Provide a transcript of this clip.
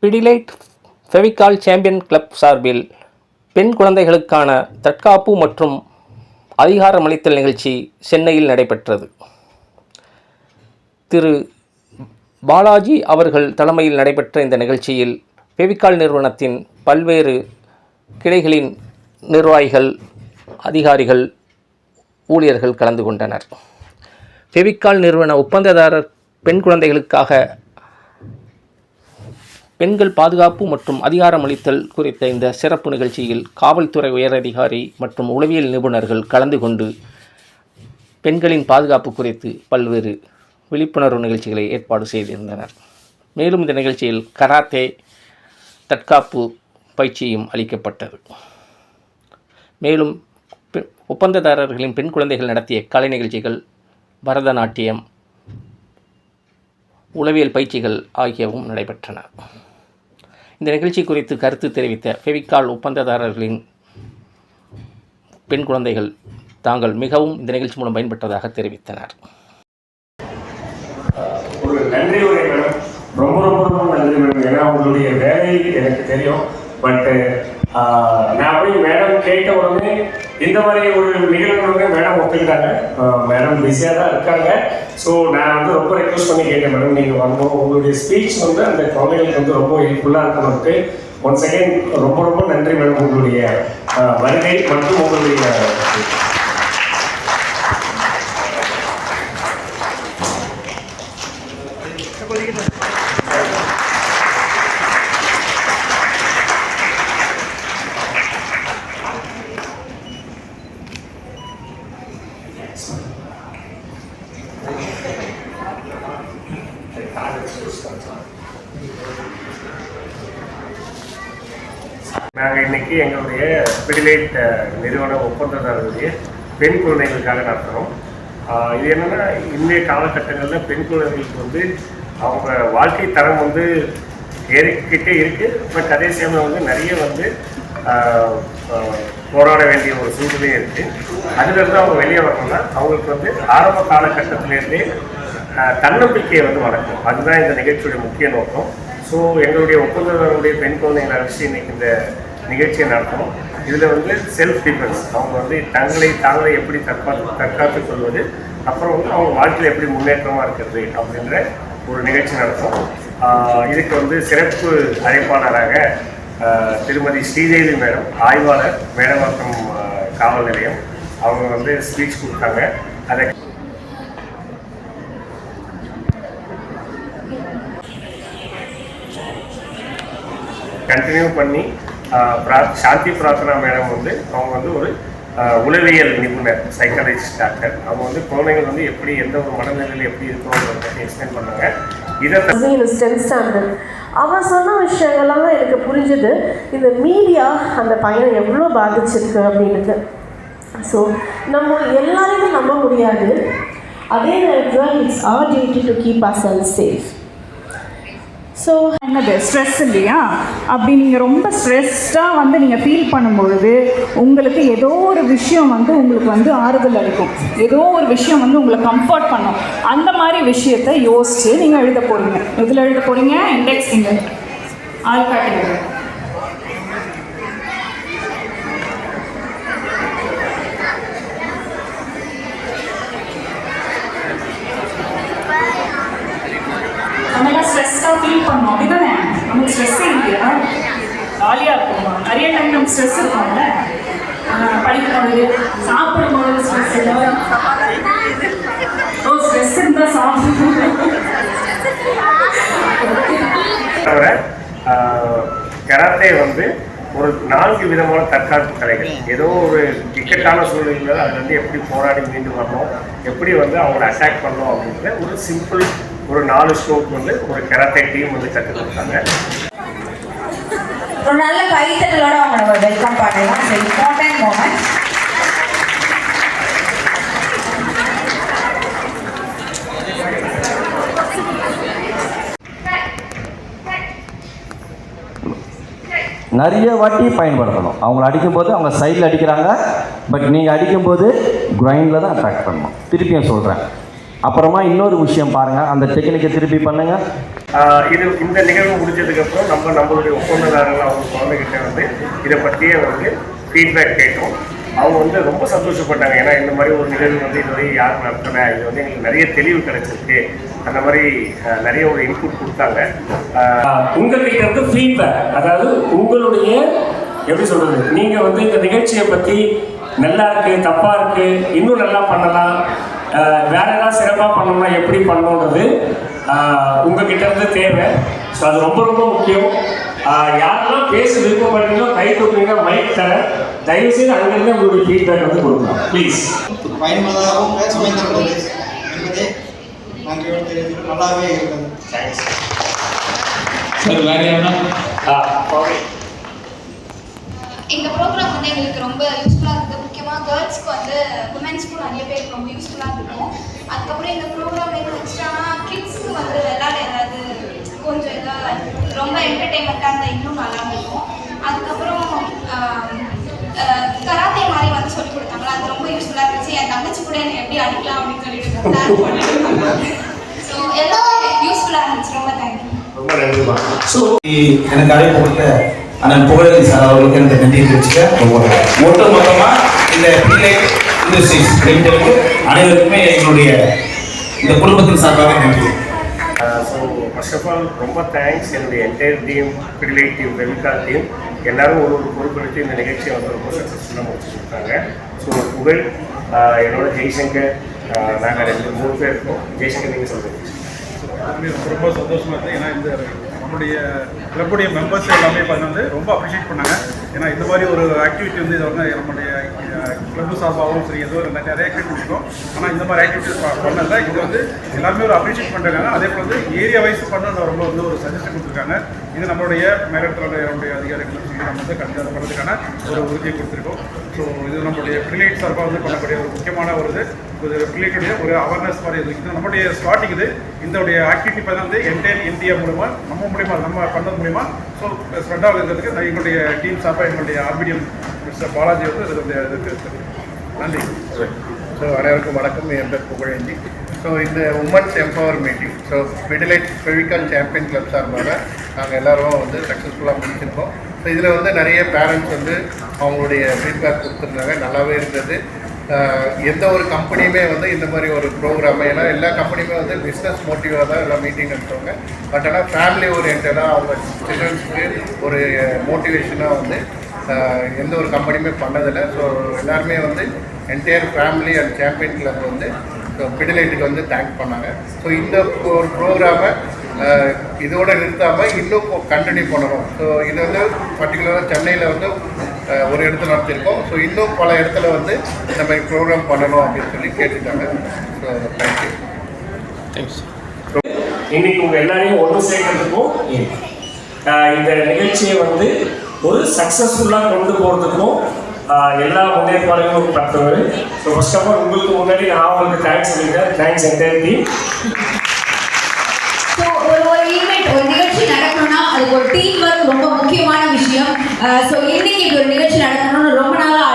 Pidilite Fevicol champion club சார்பில் பெண் குழந்தைகளுக்கான தற்காப்பு மற்றும் அதிகாரமளித்தல் நிகழ்ச்சி சென்னையில் நடைபெற்றது. திரு பாலாஜி அவர்கள் தலைமையில் நடைபெற்ற இந்த நிகழ்ச்சியில் ஃபெவிகால் நிறுவனத்தின் பல்வேறு கிளைகளின் நிர்வாகிகள், அதிகாரிகள், ஊழியர்கள் கலந்து கொண்டனர். ஃபெவிகால் நிறுவன ஒப்பந்ததாரர் பெண் குழந்தைகளுக்காக பெண்கள் பாதுகாப்பு மற்றும் அதிகாரமளித்தல் குறித்த இந்த சிறப்பு நிகழ்ச்சியில் காவல்துறை உயரதிகாரி மற்றும் உளவியல் நிபுணர்கள் கலந்து கொண்டு பெண்களின் பாதுகாப்பு குறித்து பல்வேறு விழிப்புணர்வு நிகழ்ச்சிகளை ஏற்பாடு செய்திருந்தனர். மேலும் இந்த நிகழ்ச்சியில் கராத்தே தற்காப்பு பயிற்சியும் அளிக்கப்பட்டது. மேலும் ஒப்பந்ததாரர்களின் பெண் குழந்தைகள் நடத்திய கலை நிகழ்ச்சிகள், பரதநாட்டியம், உளவியல் பயிற்சிகள் ஆகியவும் நடைபெற்றன. இந்த நிகழ்ச்சி குறித்து கருத்து தெரிவித்த ஃபெவிகால் ஒப்பந்ததாரர்களின் பெண் குழந்தைகள் தாங்கள் மிகவும் இந்த நிகழ்ச்சி மூலம் பயன்பெற்றதாக தெரிவித்தனர். ஒரு நன்றி உரை மேடம், ரொம்ப ரொம்ப ரொம்ப நன்றி மேடம். ஏன்னா உங்களுடைய வேலை எனக்கு தெரியும். பட்டு நான் போய் மேடம் கேட்ட உடனே இந்த மாதிரி ஒரு நிகழ்வுகளுமே மேடம் ஒத்துக்கிட்டாங்க. மேடம் பிஸியாக தான் இருக்காங்க. ஸோ நான் வந்து ரொம்ப ரெக்வஸ்ட் பண்ணி கேட்டேன், மேடம் நீங்கள் வரணும், உங்களுடைய ஸ்பீச் வந்து அந்த குழந்தைகளுக்கு வந்து ரொம்ப ஹெல்ப்ஃபுல்லாக இருக்கணும்ட்டு. ஒன்ஸ் அகெயின் ரொம்ப ரொம்ப நன்றி மேடம், உங்களுடைய வருகை மற்றும் உங்களுடைய நாங்கள் இன்றைக்கி எங்களுடைய பிடிலைட் நிறுவன ஒப்பந்ததாரருடைய பெண் குழந்தைகளுக்காக நடத்துகிறோம். இது என்னென்னா, இன்றைய காலகட்டங்களில் பெண் குழந்தைகளுக்கு வந்து அவங்க வாழ்க்கை தரம் வந்து ஏறிக்கிட்டே இருக்குது. பட் அதே சமயம் வந்து நிறைய வந்து போராட வேண்டிய ஒரு சூழ்நிலையும் இருக்குது. அதிலிருந்து அவங்க வெளியே வரணும்னா அவங்களுக்கு வந்து ஆரம்ப காலகட்டத்திலேருந்தே தன்னம்பிக்கையை வந்து வளர்க்கும். அதுதான் இந்த நிகழ்ச்சியுடைய முக்கிய நோக்கம். ஸோ எங்களுடைய ஒப்பந்ததாரருடைய பெண் குழந்தைகளை அழைச்சி இன்றைக்கி இந்த நிகழ்ச்சியை நடத்தணும். இதில் வந்து செல்ஃப் டிஃபென்ஸ், அவங்க வந்து தாங்களே எப்படி தற்காத்துக் கொள்வது, அப்புறம் வந்து அவங்க வாழ்க்கையில் எப்படி முன்னேற்றமாக இருக்கிறது அப்படின்ற ஒரு நிகழ்ச்சி நடத்தும். இதுக்கு வந்து சிறப்பு அழைப்பாளராக திருமதி ஸ்ரீதேவி மேடம், ஆய்வாளர், மேடவாக்கம் காவல் நிலையம், அவங்க வந்து ஸ்பீச் கொடுத்தாங்க. அதை கண்டினியூ பண்ணி சாந்தி பிரார்த்தனா மேடம் வந்து அவங்க வந்து ஒரு உளவியல் நிபுணர், சைக்காலஜிஸ்ட் டாக்டர். அவங்க வந்து குழந்தைகள் வந்து எப்படி எந்த ஒரு மனநிலையில் எப்படி இருக்கணும்ன்றத பற்றி எக்ஸ்பிளைன் பண்ணாங்க. அவன் சொன்ன விஷயங்கள்லாம் எனக்கு புரிஞ்சுது. இந்த மீடியா அந்த பையனை எவ்வளோ பாதிச்சிருக்கு அப்படின்ட்டு. ஸோ நம்ம எல்லாரையுமே நம்ப முடியாது. அதே நேரத்தில் it's our duty to keep ourselves safe. So என்னது ஸ்ட்ரெஸ் இல்லையா? அப்படி நீங்கள் ரொம்ப ஸ்ட்ரெஸ்டாக வந்து நீங்கள் ஃபீல் பண்ணும்பொழுது உங்களுக்கு ஏதோ ஒரு விஷயம் வந்து உங்களுக்கு வந்து ஆறுதல் அளிக்கும், ஏதோ ஒரு விஷயம் வந்து உங்களை கம்ஃபர்ட் பண்ணும். அந்த மாதிரி விஷயத்தை யோசித்து நீங்கள் எழுத போகிறீங்க. இதில் எழுத போகிறீங்க இண்டெக்ஸ் ஃபிங்கர் ஆள்காட்டுங்க. ஸ்ட்ரெஸ்ஸாக ஃபீல் பண்ணோம் அப்படி தானே? நமக்கு ஸ்ட்ரெஸ்ஸே இல்லையா? ஜாலியாக இருக்குமா? நிறைய டைம் நமக்கு ஸ்ட்ரெஸ் இருக்கும்ல. படிக்கும்போது, சாப்பிடும்போது ஸ்ட்ரெஸ் இல்லை. ஸ்ட்ரெஸ் இருந்தால் சாப்பிடுவோம். கராத்தே வந்து ஒரு 4 விதமான தற்காப்பு கலைகள். ஏதோ ஒரு இக்கட்டான சூழ்நிலையில் அது வந்து எப்படி போராடி மீண்டு வரணும், எப்படி வந்து அவங்கள அட்டாக் பண்ணணும் அப்படிங்கிற ஒரு சிம்பிள் ஒரு 4 ஸ்ட்ரோக் வந்து ஒரு கராத்தே டீம் வந்து கற்றுக் கொடுத்தாங்க. ஒரு நல்ல கைத்தட்டலோட அவங்கள வெல்கம் பண்ணலாம். Important moment. நிறைய வாட்டி பயன்படுத்தணும். அவங்கள அடிக்கும்போது அவங்க சைடில் அடிக்கிறாங்க, பட் நீங்கள் அடிக்கும்போது கிரைண்டில் தான் அட்டாக் பண்ணணும். திருப்பியும் சொல்கிறேன், அப்புறமா இன்னொரு விஷயம் பாருங்கள், அந்த டெக்னிக்கை திருப்பி பண்ணுங்கள். இந்த நிகழ்வு முடிஞ்சதுக்கப்புறம் நம்மளுடைய ஒப்பந்ததாரர்கள் அவங்க குழந்தைகிட்ட வந்து இதை பற்றியே வந்து ஃபீட்பேக் கேட்டோம். அவங்க வந்து ரொம்ப சந்தோஷப்பட்டாங்க. ஏன்னா இந்த மாதிரி ஒரு நிகழ்வு வந்து இதுவரை யாரும் நடத்தின, இது வந்து எங்களுக்கு நிறைய தெளிவு கிடைச்சிருக்கு, அந்த மாதிரி நிறைய ஒரு இன்புட் கொடுத்தாங்க. உங்ககிட்ட இருந்து ஃபீட்பேக், அதாவது உங்களுடைய எப்படி சொல்கிறது, நீங்கள் வந்து இந்த நிகழ்ச்சியை பற்றி நல்லா இருக்குது, தப்பாக இருக்குது, இன்னும் நல்லா பண்ணலாம், வேற ஏதாவது சிறப்பாக பண்ணணும்னா எப்படி பண்ணணுன்றது உங்ககிட்ட இருந்து தேவை. ஸோ அது ரொம்ப ரொம்ப முக்கியம். யாரெல்லாம் பேச விருப்பப்படுறீங்களோ கை கொடுக்குறீங்கன்னா மைக் தர தயவுசெய்து அங்கிருந்து உங்களுடைய ஃபீட்பேக் வந்து கொடுக்கலாம் ப்ளீஸ். பயனுள்ளதாகவும் சுமைந்திருந்தது என்பதே நாங்கள் நல்லாவே இருக்கிறது. Thanks sir. வேற யாருன்னா இந்த ப்ரோக்ராம் வந்து எங்களுக்கு ரொம்ப யூஸ்ஃபுல்லாக இருக்குது. முக்கியமாக கேர்ள்ஸ்க்கு வந்து உமன்ஸ்க்கும் நிறைய பேருக்கு ரொம்ப யூஸ்ஃபுல்லாக இருக்கும். அதுக்கப்புறம் இந்த ப்ரோக்ராம் என்ன வச்சுட்டாங்கன்னா கிட்ஸ்க்கு வந்து விளையாட ஏதாவது கொஞ்சம் ஏதாவது ரொம்ப என்டர்டெயின்மெண்ட்டாக இருந்தால் இன்னும் நல்லா இருக்கும். அதுக்கப்புறம் கராத்தே மாதிரி வந்து சொல்லி கொடுத்தாங்களா, அது ரொம்ப யூஸ்ஃபுல்லாக இருந்துச்சு. என் தங்கச்சி கூட என்னை எப்படி அடிக்கலாம் அப்படின்னு சொல்லிட்டு பிளான் பண்ணிட்டு ஸோ எல்லாம் யூஸ்ஃபுல்லாக இருந்துச்சு. ரொம்ப தேங்க்யூ. ரொம்ப நன்றிமா. ஸோ எனக்கு அழைப்பு கொடுத்த அண்ணன் புகழேந்தி சார் அவர்களுக்கு எனக்கு நன்றி தெரிவிச்சுக்க. ஒட்டு மொத்தமாக இந்த பிடிலைட் இண்டஸ்ட்ரீஸ் லிமிடெடுக்கு அனைவருக்குமே எங்களுடைய இந்த குடும்பத்தின் சார்பாக நன்றி. ஸோ ஃபர்ஸ்ட் ஆஃப் ஆல் ரொம்ப தேங்க்ஸ். என்னுடைய entire team, Pidilite team, Fevicol team எல்லாரும் ஒரு பொறுப்பெடுத்து இந்த நிகழ்ச்சியை வந்து ரொம்ப சக்ஸஸ்ஃபுல்லாக முடிச்சு கொடுத்தாங்க. ஸோ புகழ், என்னோட ஜெய்சங்கர், நாங்கள் 2-3 பேர் இருக்கோம். ஜெய்சங்கர் நீங்கள் சொல்லுங்கள். ரொம்ப சந்தோஷமாக இருக்குது. ஏன்னா இந்த நம்மளுடைய கிளப்புடைய மெம்பர்ஸ் எல்லாமே வந்து ரொம்ப அப்ரிஷியேட் பண்ணாங்க. ஏன்னா இந்த மாதிரி ஒரு ஆக்டிவிட்டி வந்து இதை வந்து நம்மளுடைய கிளப்பு சார்பாகவும் சரி ஏதோ நிறைய ஆக்டிவிட்டி இருக்கும். ஆனால் இந்த மாதிரி ஆக்டிவிட்டிஸ் பண்ணதில் இது வந்து எல்லாருமே ஒரு அப்ரிஷியேட் பண்ணுறாங்க. அதே போல் வந்து ஏரியா வைஸ் பண்ண ரொம்ப வந்து ஒரு சஜஷன் கொடுத்துருக்காங்க. இது நம்மளுடைய மேலத்தினுடைய அதிகாரிகள் சொல்லி நம்ம வந்து கண்டிப்பாக பண்ணுறதுக்கான ஒரு உறுதியை கொடுத்துருக்கோம். ஸோ இது நம்மளுடைய பிரிலேட் சார்பாக வந்து பண்ணக்கூடிய ஒரு முக்கியமான ஒரு பிள்ளைகளுடைய ஒரு அவேர்னஸ் மாதிரி இது நம்மளுடைய ஸ்டார்டிங். இதோடைய ஆக்டிவிட்டி பார்த்தா வந்து என்டையர் இந்தியா மூலமாக நம்ம பண்ணது மூலிமா ஸோ ஸ்ப்ரெட் ஆகிறதுக்கு எங்களுடைய டீம் சார்பாக எங்களுடைய ஆர்பிடிஎம் மிஸ்டர் பாலாஜி வந்து இதுக்கு நன்றி. ஸோ அனைவருக்கும் வணக்கம். என் பேர் புகழேந்தி. ஸோ இந்த women's empower meeting so Pidilite Fevicol champion club சார்பாக நாங்கள் எல்லோரும் வந்து சக்ஸஸ்ஃபுல்லாக முடிச்சிருக்கோம். ஸோ இதில் வந்து நிறைய பேரண்ட்ஸ் வந்து அவங்களுடைய ஃபீட்பேக் கொடுத்துருந்தாங்க. நல்லாவே இருந்தது. எந்த ஒரு கம்பெனியுமே வந்து இந்த மாதிரி ஒரு ப்ரோக்ராம், ஏன்னா எல்லா கம்பெனியுமே வந்து பிஸ்னஸ் மோட்டிவாக தான் எல்லாம் மீட்டிங் நடத்துவாங்க. பட் ஆனால் ஃபேமிலி ஓரியன்டாக அவங்க சில்ட்ரன்ஸுக்கு ஒரு மோட்டிவேஷனாக வந்து எந்த ஒரு கம்பெனியுமே பண்ணதில்லை. ஸோ எல்லாருமே வந்து entire family and champion club வந்து பிடிலைட்டுக்கு வந்து தேங்க் பண்ணாங்க. ஸோ இந்த ஒரு ப்ரோக்ராமை இதோடு நிறுத்தாமல் இன்னும் கண்டினியூ பண்ணணும். ஸோ இது வந்து பர்டிகுலராக சென்னையில் வந்து ஒரு இடத்துல நடத்தியிருக்கோம். ஸோ இன்னும் பல இடத்துல வந்து இந்த மாதிரி ப்ரோக்ராம் பண்ணணும் அப்படின்னு சொல்லி கேட்டுட்டாங்க. So thank you. இன்னைக்கு உங்கள் எல்லாரையும் ஒன்று சேர்க்கறதுக்கும் இந்த நிகழ்ச்சியை வந்து ஒரு சக்ஸஸ்ஃபுல்லாக கொண்டு போகிறதுக்கும் எல்லா முன்னேற்பாடுகளும் பார்த்தவர். ஸோ ஃபர்ஸ்ட் ஆஃப் ஆல் உங்களுக்கு முன்னாடி நான் உங்களுக்கு தேங்க்ஸ் சொல்லிக்கிறேன். Thanks entire team. ஸோ ஒரு ஈவெண்ட், ஒரு நிகழ்ச்சி நடக்கணும்னா அதுக்கு ஒரு டீம் ஒர்க் ரொம்ப முக்கியமான விஷயம். ஸோ இன்னைக்கு இப்படி ஒரு நிகழ்ச்சி நடக்கணும்னு ரொம்ப நாளாக